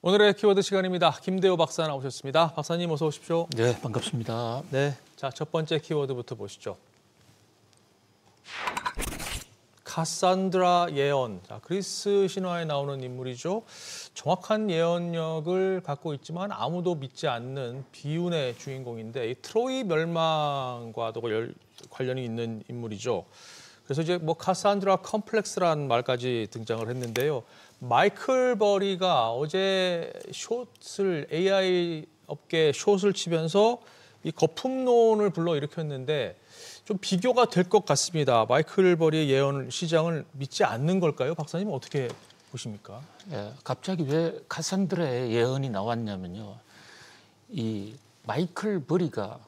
오늘의 키워드 시간입니다. 김대호 박사 나오셨습니다. 박사님 어서 오십시오. 네, 반갑습니다. 네, 자, 첫 번째 키워드부터 보시죠. 카산드라 예언. 자, 그리스 신화에 나오는 인물이죠. 정확한 예언력을 갖고 있지만 아무도 믿지 않는 비운의 주인공인데 이 트로이 멸망과도 관련이 있는 인물이죠. 그래서 이제 뭐 카산드라 컴플렉스라는 말까지 등장을 했는데요. 마이클 버리가 어제 AI 업계 숏을 치면서 이 거품론을 불러일으켰는데 좀 비교가 될 것 같습니다. 마이클 버리의 예언 시장을 믿지 않는 걸까요? 박사님 어떻게 보십니까? 예, 갑자기 왜 카산드라의 예언이 나왔냐면요. 이 마이클 버리가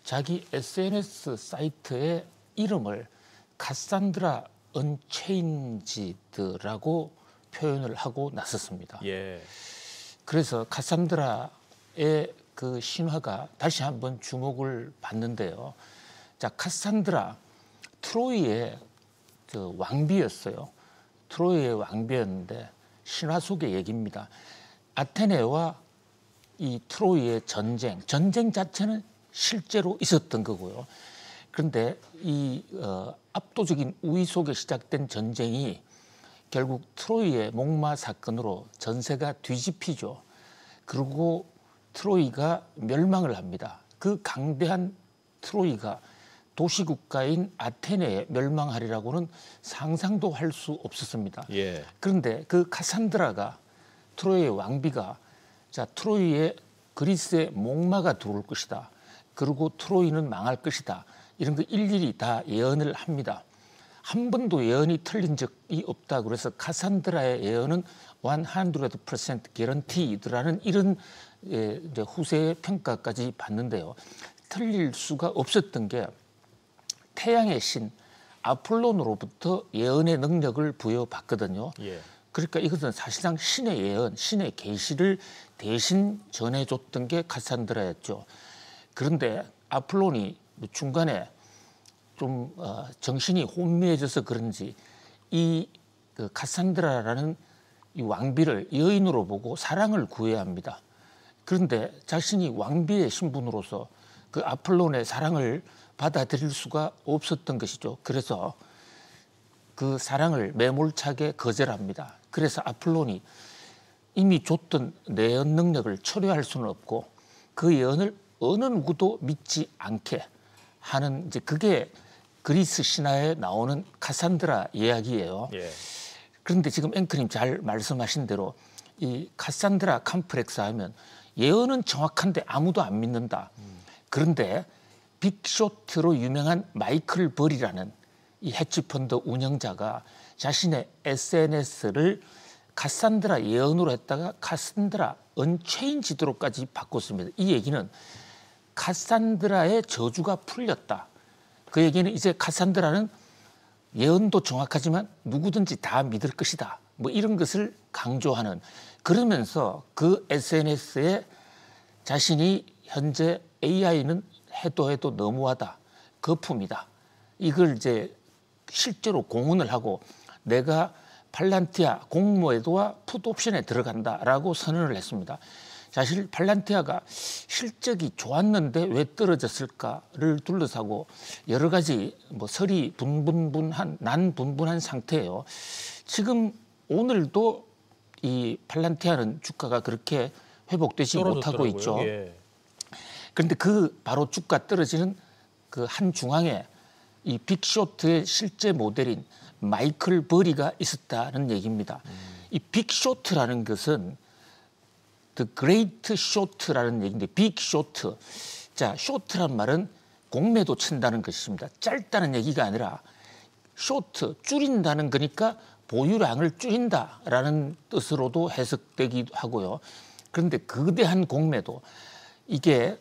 자기 SNS 사이트의 이름을 카산드라 언체인지드라고 표현을 하고 나섰습니다. 예. 그래서 카산드라의 그 신화가 다시 한번 주목을 받는데요. 자, 카산드라 트로이의 그 왕비였어요. 트로이의 왕비였는데 신화 속의 얘기입니다. 아테네와 이 트로이의 전쟁 자체는 실제로 있었던 거고요. 그런데 이 압도적인 우위 속에 시작된 전쟁이 결국 트로이의 목마 사건으로 전세가 뒤집히죠. 그리고 트로이가 멸망을 합니다. 그 강대한 트로이가 도시국가인 아테네에 멸망하리라고는 상상도 할 수 없었습니다. 예. 그런데 그 카산드라가 트로이의 왕비가 자 트로이의 그리스의 목마가 들어올 것이다. 그리고 트로이는 망할 것이다. 이런 거 일일이 다 예언을 합니다. 한 번도 예언이 틀린 적이 없다. 그래서 카산드라의 예언은 100% guaranteed라는 이런 이제 후세의 평가까지 받는데요. 틀릴 수가 없었던 게 태양의 신 아폴론으로부터 예언의 능력을 부여받거든요. 예. 그러니까 이것은 사실상 신의 예언, 신의 계시를 대신 전해줬던 게 카산드라였죠. 그런데 아폴론이 중간에 좀 정신이 혼미해져서 그런지 그 카산드라라는 이 왕비를 여인으로 보고 사랑을 구해야 합니다. 그런데 자신이 왕비의 신분으로서 그 아폴론의 사랑을 받아들일 수가 없었던 것이죠. 그래서 그 사랑을 매몰차게 거절합니다. 그래서 아폴론이 이미 줬던 예언 능력을 초래할 수는 없고 그 예언을 어느 누구도 믿지 않게 하는 이제 그게 그리스 신화에 나오는 카산드라 이야기예요. 예. 그런데 지금 앵커님 잘 말씀하신 대로 이 카산드라 컴플렉스 하면 예언은 정확한데 아무도 안 믿는다. 그런데 빅쇼트로 유명한 마이클 버리라는 이 헤지펀드 운영자가 자신의 SNS를 카산드라 예언으로 했다가 카산드라 언체인지드로까지 바꿨습니다. 이 얘기는 카산드라의 저주가 풀렸다. 그 얘기는 이제 카산드라는 예언도 정확하지만 누구든지 다 믿을 것이다. 뭐 이런 것을 강조하는 그러면서 그 SNS에 자신이 현재 AI는 해도 너무하다. 거품이다. 이걸 이제 실제로 공언을 하고 내가 팔란티아 공모에도와 풋옵션에 들어간다라고 선언을 했습니다. 사실 팔란티아가 실적이 좋았는데 왜 떨어졌을까를 둘러싸고 여러 가지 뭐 설이 난분분한 상태예요. 지금 오늘도 이 팔란티아는 주가가 그렇게 회복되지 못하고 있죠. 예. 그런데 그 바로 주가 떨어지는 그 한 중앙에 이 빅쇼트의 실제 모델인 마이클 버리가 있었다는 얘기입니다. 이 빅쇼트라는 것은 The Great Shot라는 얘기인데 빅쇼트. 자, 쇼트란 말은 공매도 친다는 것입니다. 짧다는 얘기가 아니라 쇼트, 줄인다는 거니까 보유량을 줄인다라는 뜻으로도 해석되기도 하고요. 그런데 거대한 공매도 이게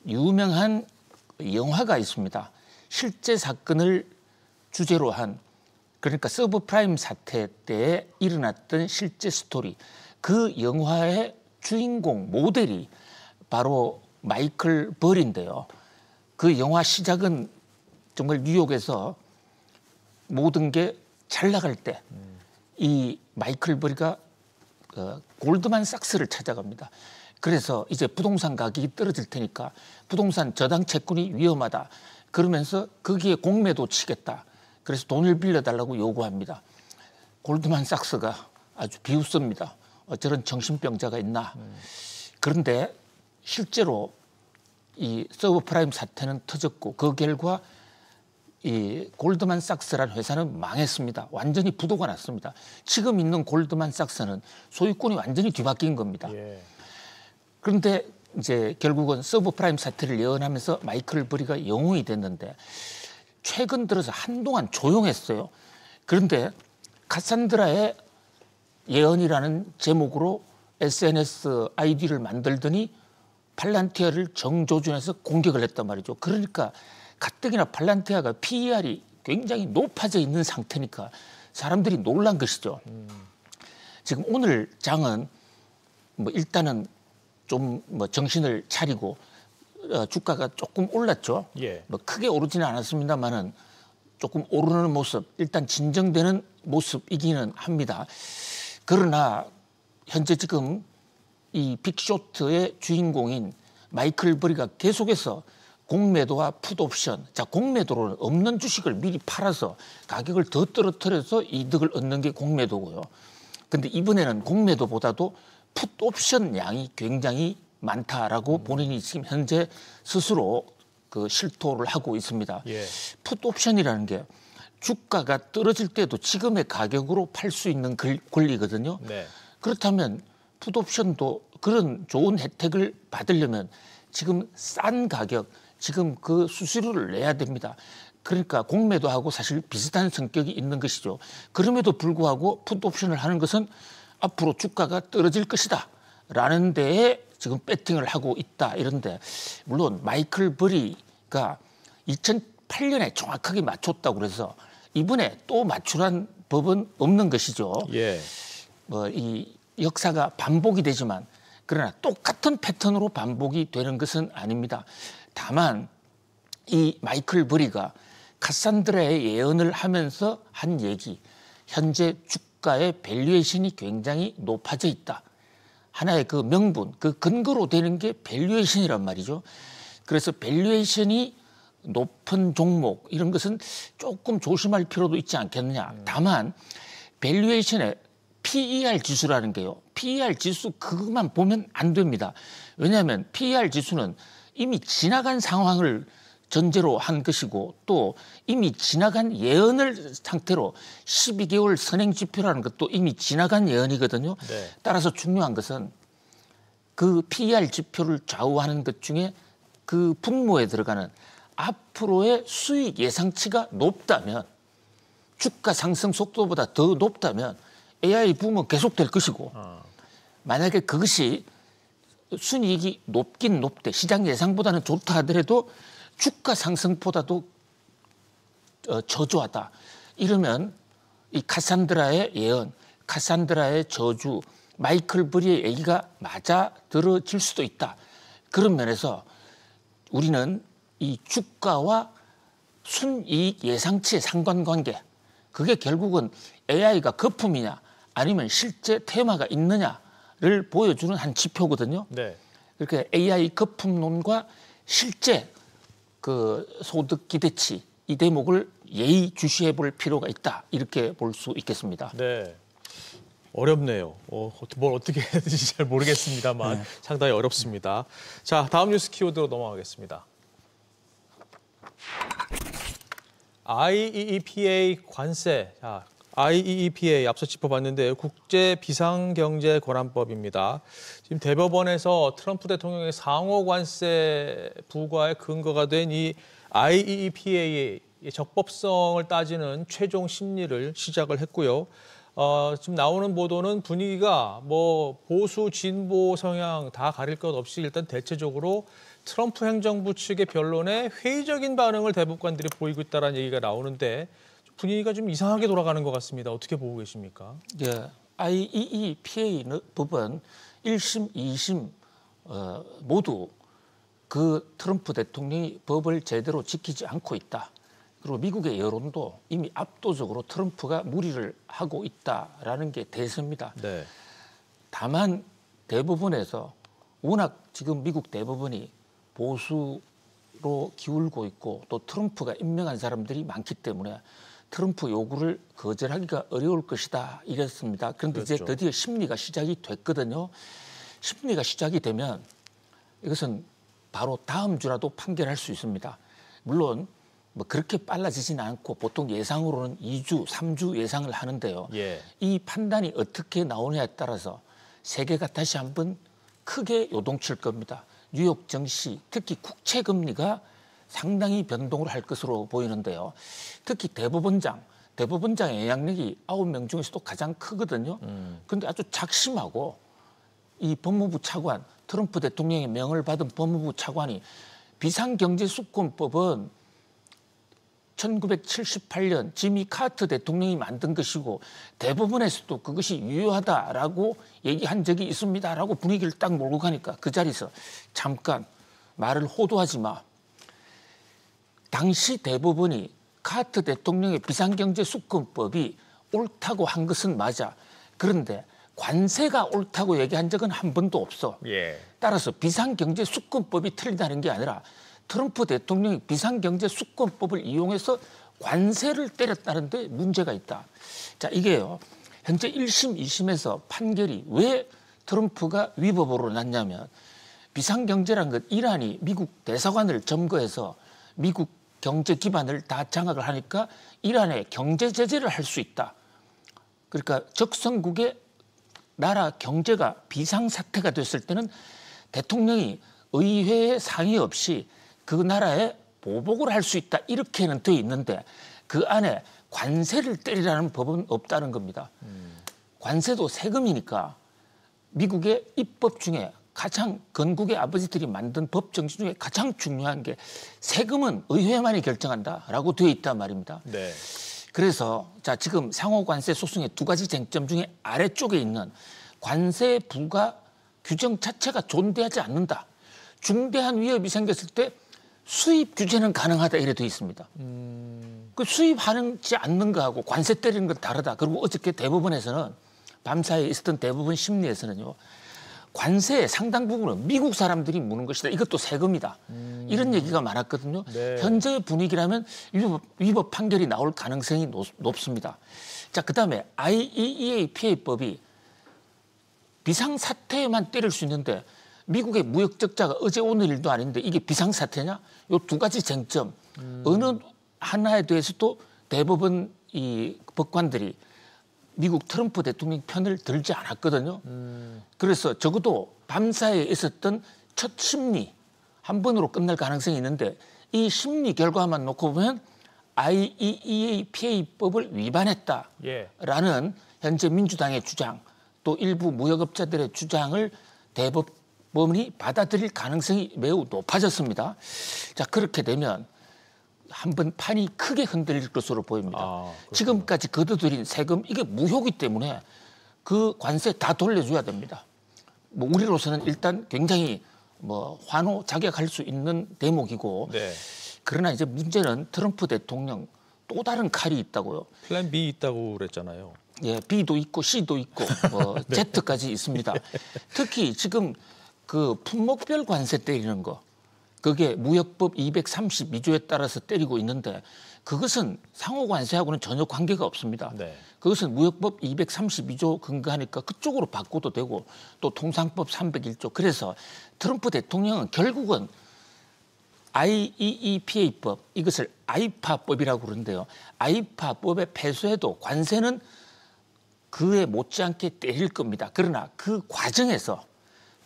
유명한 영화가 있습니다. 실제 사건을 주제로 한 그러니까 서브프라임 사태 때에 일어났던 실제 스토리. 그 영화의 주인공 모델이 바로 마이클 버리인데요. 그 영화 시작은 정말 뉴욕에서 모든 게 잘 나갈 때 이 마이클 버리가 골드만삭스를 찾아갑니다. 그래서 이제 부동산 가격이 떨어질 테니까 부동산 저당 채권이 위험하다. 그러면서 거기에 공매도 치겠다. 그래서 돈을 빌려달라고 요구합니다. 골드만삭스가 아주 비웃습니다. 저런 정신병자가 있나. 그런데 실제로 이 서브프라임 사태는 터졌고 그 결과 이 골드만삭스라는 회사는 망했습니다. 완전히 부도가 났습니다. 지금 있는 골드만삭스는 소유권이 완전히 뒤바뀐 겁니다. 예. 그런데 이제 결국은 서브프라임 사태를 예언하면서 마이클 버리가 영웅이 됐는데 최근 들어서 한동안 조용했어요. 그런데 카산드라의 예언이라는 제목으로 SNS 아이디를 만들더니 팔란티아를 정조준해서 공격을 했단 말이죠. 그러니까 가뜩이나 팔란티아가 PER이 굉장히 높아져 있는 상태니까 사람들이 놀란 것이죠. 지금 오늘 장은 뭐 일단은 좀 뭐 정신을 차리고 주가가 조금 올랐죠. 예. 뭐 크게 오르지는 않았습니다만은 조금 오르는 모습, 일단 진정되는 모습이기는 합니다. 그러나 현재 지금 이 빅쇼트의 주인공인 마이클 버리가 계속해서 공매도와 풋옵션, 자 공매도로는 없는 주식을 미리 팔아서 가격을 더 떨어뜨려서 이득을 얻는 게 공매도고요. 근데 이번에는 공매도보다도 풋옵션 양이 굉장히 많다라고 본인이 지금 현재 스스로 그 실토를 하고 있습니다. 예. 풋옵션이라는 게 주가가 떨어질 때도 지금의 가격으로 팔 수 있는 권리거든요. 네. 그렇다면 풋옵션도 그런 좋은 혜택을 받으려면 지금 싼 가격, 지금 그 수수료를 내야 됩니다. 그러니까 공매도하고 사실 비슷한 성격이 있는 것이죠. 그럼에도 불구하고 풋옵션을 하는 것은 앞으로 주가가 떨어질 것이다 라는 데에 지금 배팅을 하고 있다 이런데 물론 마이클 버리가 2008년에 정확하게 맞췄다고 그래서 이번에 또 맞추란 법은 없는 것이죠. 예. 이 역사가 반복이 되지만 그러나 똑같은 패턴으로 반복이 되는 것은 아닙니다. 다만 이 마이클 버리가 카산드라의 예언을 하면서 한 얘기, 현재 주가의 밸류에이션이 굉장히 높아져 있다. 하나의 그 명분, 그 근거로 되는 게 밸류에이션이란 말이죠. 그래서 밸류에이션이 높은 종목 이런 것은 조금 조심할 필요도 있지 않겠느냐. 다만 밸류에이션의 PER 지수라는 게요. PER 지수 그것만 보면 안 됩니다. 왜냐하면 PER 지수는 이미 지나간 상황을 전제로 한 것이고 또 이미 지나간 예언을 상태로 12개월 선행 지표라는 것도 이미 지나간 예언이거든요. 네. 따라서 중요한 것은 그 PER 지표를 좌우하는 것 중에 그 분모에 들어가는 앞으로의 수익 예상치가 높다면 주가 상승 속도보다 더 높다면 AI 붐은 계속될 것이고 만약에 그것이 순이익이 높긴 높대 시장 예상보다는 좋다 하더라도 주가 상승보다도 저조하다. 이러면 이 카산드라의 예언, 카산드라의 저주, 마이클 버리의 얘기가 맞아 들어질 수도 있다. 그런 면에서 우리는 이 주가와 순이익 예상치의 상관관계, 그게 결국은 AI가 거품이냐 아니면 실제 테마가 있느냐를 보여주는 한 지표거든요. 네. 그렇게 AI 거품론과 실제 그 소득 기대치 이 대목을 예의주시해 볼 필요가 있다. 이렇게 볼 수 있겠습니다. 네. 어렵네요. 뭘 어떻게 해야 되는지 잘 모르겠습니다만 상당히 어렵습니다. 자, 다음 뉴스 키워드로 넘어가겠습니다. IEEPA 관세. 자, IEEPA 앞서 짚어봤는데 국제 비상경제권한법입니다. 지금 대법원에서 트럼프 대통령의 상호 관세 부과의 근거가 된 이 IEEPA의 적법성을 따지는 최종 심리를 시작을 했고요. 지금 나오는 보도는 분위기가 뭐 보수, 진보 성향 다 가릴 것 없이 일단 대체적으로 트럼프 행정부 측의 변론에 회의적인 반응을 대법관들이 보이고 있다는 얘기가 나오는데 분위기가 좀 이상하게 돌아가는 것 같습니다. 어떻게 보고 계십니까? 예, IEEPA 법은 1심, 2심 모두 그 트럼프 대통령이 법을 제대로 지키지 않고 있다. 그리고 미국의 여론도 이미 압도적으로 트럼프가 무리를 하고 있다라는 게 대세입니다. 네. 다만 대법원에서 워낙 지금 미국 대법원이 보수로 기울고 있고 또 트럼프가 임명한 사람들이 많기 때문에 트럼프 요구를 거절하기가 어려울 것이다 이랬습니다. 그런데 그렇죠. 이제 드디어 심리가 시작이 됐거든요. 심리가 시작이 되면 이것은 바로 다음 주라도 판결할 수 있습니다. 물론 뭐 그렇게 빨라지지는 않고 보통 예상으로는 2주, 3주 예상을 하는데요. 예. 이 판단이 어떻게 나오냐에 따라서 세계가 다시 한번 크게 요동칠 겁니다. 뉴욕 증시, 특히 국채 금리가 상당히 변동을 할 것으로 보이는데요. 특히 대법원장의 영향력이 9명 중에서도 가장 크거든요. 그런데 아주 작심하고 이 법무부 차관, 트럼프 대통령의 명을 받은 법무부 차관이 비상경제수권법은 1978년 지미 카터 대통령이 만든 것이고 대법원에서도 그것이 유효하다라고 얘기한 적이 있습니다라고 분위기를 딱 몰고 가니까 그 자리에서 잠깐 말을 호도하지 마. 당시 대법원이 카터 대통령의 비상경제수권법이 옳다고 한 것은 맞아. 그런데 관세가 옳다고 얘기한 적은 한 번도 없어. 예. 따라서 비상경제수권법이 틀리다는 게 아니라 트럼프 대통령이 비상경제수권법을 이용해서 관세를 때렸다는 데 문제가 있다. 자, 이게요. 현재 1심, 2심에서 판결이 왜 트럼프가 위법으로 났냐면 비상경제란 것 이란이 미국 대사관을 점거해서 미국 경제 기반을 다 장악을 하니까 이란에 경제 제재를 할 수 있다. 그러니까 적성국의 나라 경제가 비상사태가 됐을 때는 대통령이 의회의 상의 없이 그 나라에 보복을 할 수 있다. 이렇게는 되어 있는데 그 안에 관세를 때리라는 법은 없다는 겁니다. 관세도 세금이니까 미국의 입법 중에 가장 건국의 아버지들이 만든 법 정신 중에 가장 중요한 게 세금은 의회만이 결정한다라고 되어 있단 말입니다. 네. 그래서 자 지금 상호관세 소송의 두 가지 쟁점 중에 아래쪽에 있는 관세 부과 규정 자체가 존재하지 않는다. 중대한 위협이 생겼을 때 수입 규제는 가능하다 이래 되어 있습니다. 그 수입하지 않는 거하고 관세 때리는 건 다르다. 그리고 어저께 대법원에서는 밤사이에 있었던 대법원 심리에서는요. 관세의 상당 부분은 미국 사람들이 무는 것이다. 이것도 세금이다. 이런 얘기가 많았거든요. 네. 현재의 분위기라면 위법 판결이 나올 가능성이 높습니다. 자, 그다음에 IEEAPA법이 비상사태에만 때릴 수 있는데 미국의 무역 적자가 어제 오늘 일도 아닌데 이게 비상사태냐? 요 두 가지 쟁점 어느 하나에 대해서도 대법원 이 법관들이 미국 트럼프 대통령 편을 들지 않았거든요. 그래서 적어도 밤사이에 있었던 첫 심리 한 번으로 끝날 가능성이 있는데 이 심리 결과만 놓고 보면 IEEAPA법을 위반했다라는 예. 현재 민주당의 주장 또 일부 무역업자들의 주장을 대법원이 받아들일 가능성이 매우 높아졌습니다. 자, 그렇게 되면 한번 판이 크게 흔들릴 것으로 보입니다. 지금까지 거둬들인 세금 이게 무효기 때문에 그 관세 다 돌려줘야 됩니다. 뭐 우리로서는 일단 굉장히 뭐 환호 자격할 수 있는 대목이고 네. 그러나 이제 문제는 트럼프 대통령 또 다른 칼이 있다고요. 플랜 B 있다고 그랬잖아요. 예, B도 있고 C도 있고 뭐 네. Z까지 있습니다. 특히 지금 그 품목별 관세 때리는 거 그게 무역법 232조에 따라서 때리고 있는데 그것은 상호관세하고는 전혀 관계가 없습니다. 네. 그것은 무역법 232조 근거하니까 그쪽으로 바꿔도 되고 또 통상법 301조 그래서 트럼프 대통령은 결국은 IEEPA법 이것을 아이파법이라고 그러는데요. 아이파법의 폐소에도 관세는 그에 못지않게 때릴 겁니다. 그러나 그 과정에서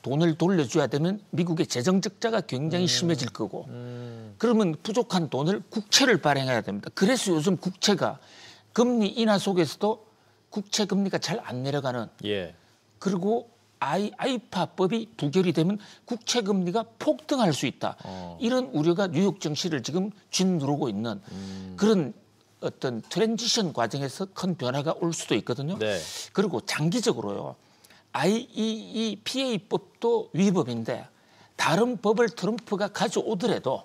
돈을 돌려줘야 되면 미국의 재정 적자가 굉장히 심해질 거고 그러면 부족한 돈을 국채를 발행해야 됩니다. 그래서 요즘 국채가 금리 인하 속에서도 국채 금리가 잘 안 내려가는 예. 그리고 아이파법이 부결이 되면 국채 금리가 폭등할 수 있다. 이런 우려가 뉴욕 증시를 지금 짓누르고 있는 그런 어떤 트랜지션 과정에서 큰 변화가 올 수도 있거든요. 네. 그리고 장기적으로요. IEEPA법도 위법인데 다른 법을 트럼프가 가져오더라도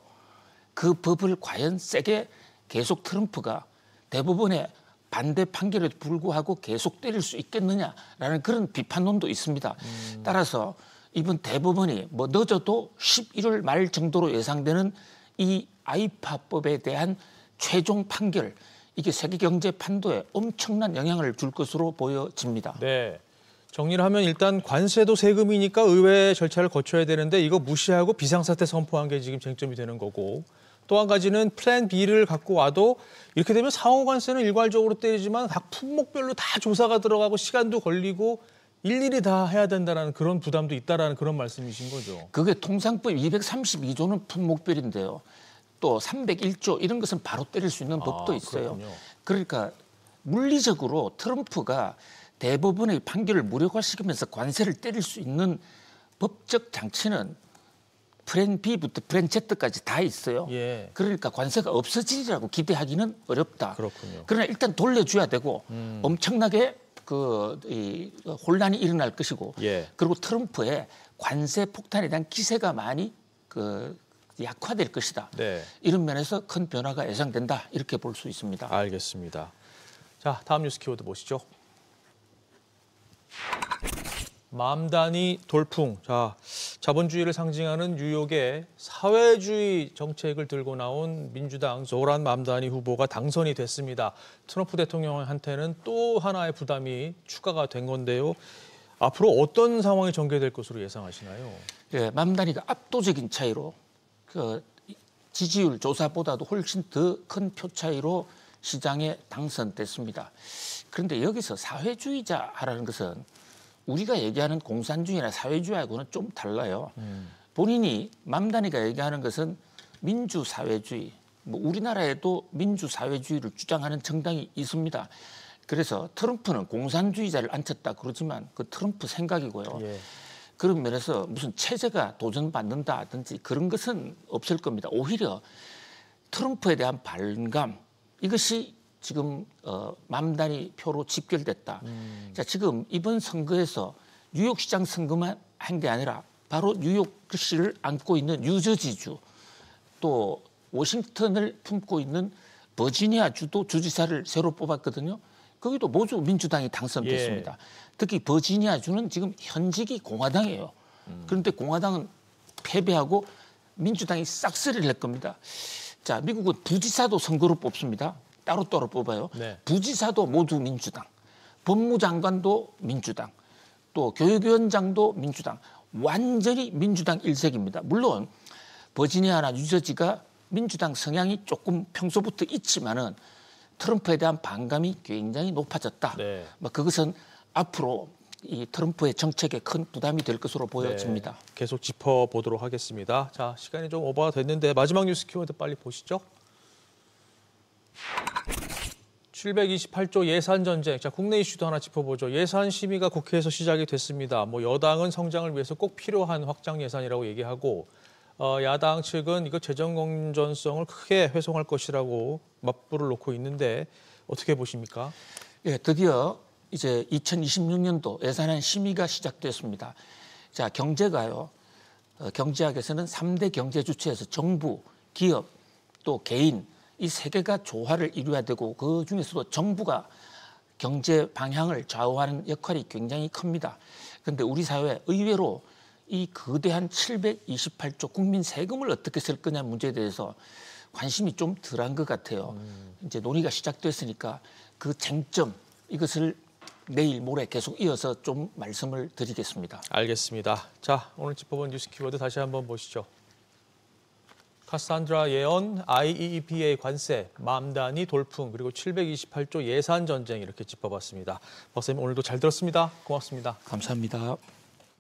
그 법을 과연 세게 계속 트럼프가 대법원에 반대 판결에도 불구하고 계속 때릴 수 있겠느냐라는 그런 비판론도 있습니다. 따라서 이번 대법원이 뭐 늦어도 11월 말 정도로 예상되는 이 아이파법에 대한 최종 판결, 이게 세계 경제 판도에 엄청난 영향을 줄 것으로 보여집니다. 네. 정리를 하면 일단 관세도 세금이니까 의회 절차를 거쳐야 되는데 이거 무시하고 비상사태 선포한 게 지금 쟁점이 되는 거고, 또 한 가지는 플랜 B를 갖고 와도 이렇게 되면 상호관세는 일괄적으로 때리지만 각 품목별로 다 조사가 들어가고 시간도 걸리고 일일이 다 해야 된다는 그런 부담도 있다라는 그런 말씀이신 거죠. 그게 통상법 232조는 품목별인데요. 또 301조 이런 것은 바로 때릴 수 있는 법도 있어요. 그렇군요. 그러니까 물리적으로 트럼프가 대법원의 판결을 무력화시키면서 관세를 때릴 수 있는 법적 장치는 플랜 B부터 플랜 Z까지 다 있어요. 예. 그러니까 관세가 없어지리라고 기대하기는 어렵다. 그렇군요. 그러나 일단 돌려줘야 되고 엄청나게 이 혼란이 일어날 것이고, 예. 그리고 트럼프의 관세 폭탄에 대한 기세가 많이 약화될 것이다. 네. 이런 면에서 큰 변화가 예상된다. 이렇게 볼 수 있습니다. 알겠습니다. 자, 다음 뉴스 키워드 보시죠. 맘다니 돌풍. 자, 자본주의를 상징하는 뉴욕의 사회주의 정책을 들고 나온 민주당 조란 맘다니 후보가 당선이 됐습니다. 트럼프 대통령한테는 또 하나의 부담이 추가가 된 건데요. 앞으로 어떤 상황이 전개될 것으로 예상하시나요? 예, 맘다니가 압도적인 차이로 지지율 조사보다도 훨씬 더 큰 표 차이로 시장에 당선됐습니다. 그런데 여기서 사회주의자라는 것은 우리가 얘기하는 공산주의나 사회주의하고는 좀 달라요. 본인이 맘다니가 얘기하는 것은 민주사회주의, 뭐 우리나라에도 민주사회주의를 주장하는 정당이 있습니다. 그래서 트럼프는 공산주의자를 앉혔다 그러지만 그 트럼프 생각이고요. 예. 그런 면에서 무슨 체제가 도전받는다든지 그런 것은 없을 겁니다. 오히려 트럼프에 대한 반감, 이것이 지금 맘다니 표로 집결됐다. 자, 지금 이번 선거에서 뉴욕시장 선거만 한 게 아니라 바로 뉴욕시를 안고 있는 뉴저지주, 또 워싱턴을 품고 있는 버지니아주도 주지사를 새로 뽑았거든요. 거기도 모두 민주당이 당선됐습니다. 예. 특히 버지니아주는 지금 현직이 공화당이에요. 그런데 공화당은 패배하고 민주당이 싹쓸이를 낼 겁니다. 자, 미국은 부지사도 선거로 뽑습니다. 따로따로 뽑아요. 네. 부지사도 모두 민주당, 법무장관도 민주당, 또 교육위원장도 민주당, 완전히 민주당 일색입니다. 물론 버지니아나 뉴저지가 민주당 성향이 조금 평소부터 있지만은 트럼프에 대한 반감이 굉장히 높아졌다. 네. 뭐 그것은 앞으로 이 트럼프의 정책에 큰 부담이 될 것으로 보여집니다. 네, 계속 짚어보도록 하겠습니다. 자, 시간이 좀 오버가 됐는데 마지막 뉴스 키워드 빨리 보시죠. 728조 예산 전쟁. 자, 국내 이슈도 하나 짚어보죠. 예산 심의가 국회에서 시작이 됐습니다. 뭐 여당은 성장을 위해서 꼭 필요한 확장 예산이라고 얘기하고, 야당 측은 이거 재정 건전성을 크게 훼손할 것이라고 맞불을 놓고 있는데 어떻게 보십니까? 예, 드디어 이제 2026년도 예산안 심의가 시작됐습니다. 자, 경제가요. 경제학에서는 3대 경제 주체에서 정부, 기업, 또 개인, 이 세 개가 조화를 이루어야 되고 그 중에서도 정부가 경제 방향을 좌우하는 역할이 굉장히 큽니다. 그런데 우리 사회 의외로 이 거대한 728조 국민 세금을 어떻게 쓸 거냐 문제에 대해서 관심이 좀 덜한 것 같아요. 이제 논의가 시작됐으니까 그 쟁점, 이것을 내일 모레 계속 이어서 좀 말씀을 드리겠습니다. 알겠습니다. 자, 오늘 짚어본 뉴스 키워드 다시 한번 보시죠. 카산드라 예언, IEEPA 관세, 맘다니 돌풍, 그리고 728조 예산 전쟁 이렇게 짚어봤습니다. 박사님 오늘도 잘 들었습니다. 고맙습니다. 감사합니다.